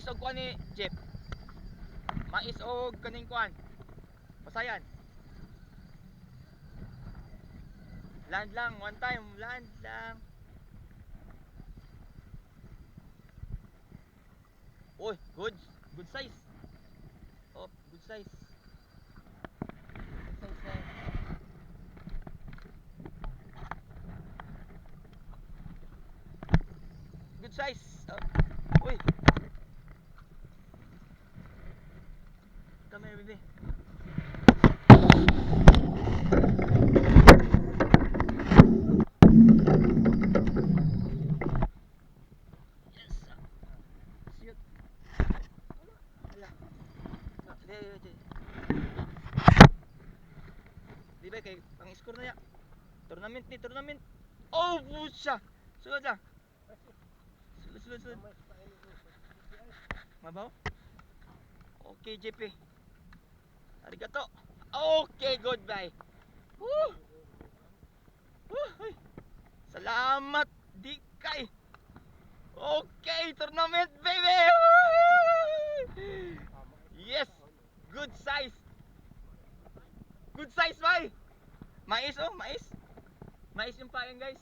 Mais og kuan ni Jeep. Mais og kaning kuan. Pasayan. Land lang, one time, land lang. Oy, good size. Oh, good size. Good size na. Good size. Uy. Come here, baby. Yes. Shoot. Hala. Di ba kay pang-score na ya? Tournament. Oh, pucha. Sulod lang. Sulod. Mabaw? Okay, JP. Arigato. Okay, goodbye. Woo! Woo! Salamat, Dikay. Okay, tournament, baby. Woo! Yes, good size. Good size, bay. Mais, oh, mais. Mais yung pain, guys.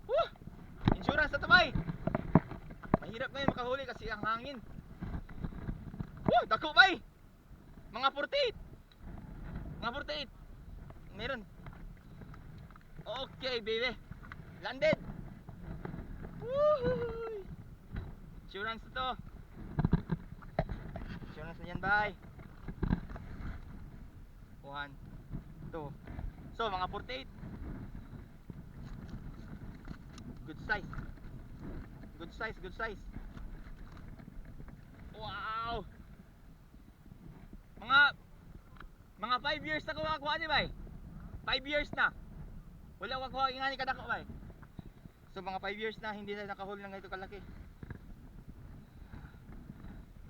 Woo! Insurance na to, bay. Mahirap ngayon makahuli kasi ang hangin. Woo! Dako, bay. Mga 48. Mga 48. Meron. Okay, baby. Landed. Woohoo! Insurance na to. Insurance na yan, bay. 1, 2. So, mga 48. Good size. Good size. Wow! Mga 5 years na ko makakuha ni bay. 5 years na. Wala ko makuha nga ni kadako bay. So mga 5 years na hindi na nakahuli ng ganito kalaki.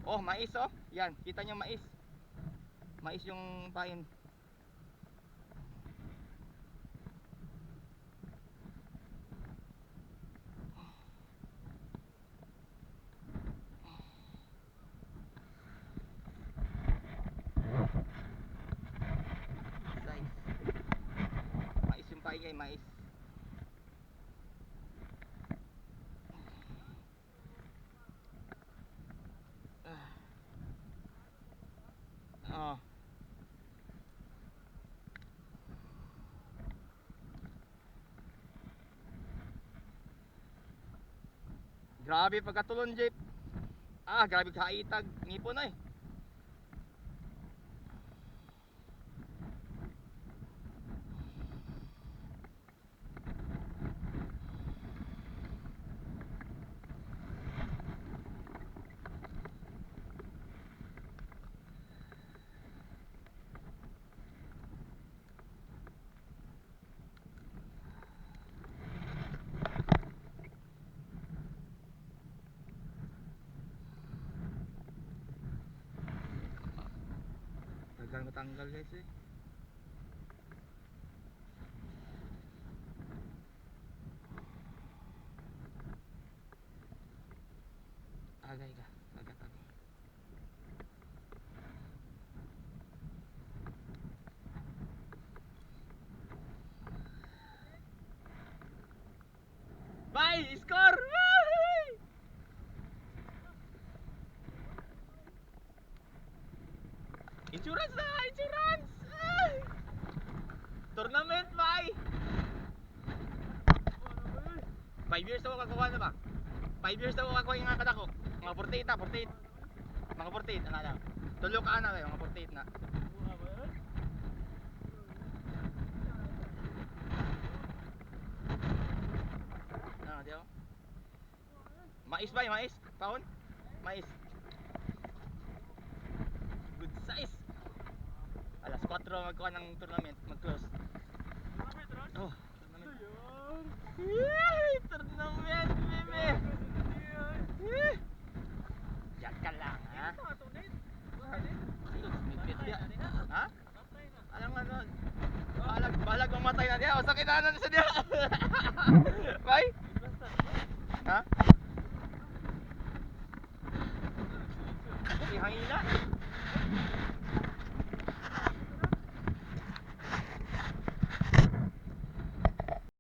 Oh, mais oh. Yan, kita nyo mais. Mais yung pain. Mais yung pain ay mais. Oh. Grabe pagkatulon, Jeep. Grabe kaitag ngipon ay. Tagal matanggal, guys eh. Agay ka. Agad. Bye! Score! Insurance na! Insurance! Tournament, bye! 5 years na ako kakuha na ba? 5 years na ako kakuha yung nga kadako. Mga 48 na, 48. Mga 48, ano lang. Tulo ka na kayo, mga 48 na. Ano, di ako? Mais ba? Mais? Paon? Mais. Good size. Alas 4 magkuha ng tournament, mag-close. Oh, tournament. Yay! Tournament, bebe! Diyan ka lang, ha? Ha? Alam nga nun. Balag mamatay na diya. O sakit na na sa diya. Bye? Ha? hangina.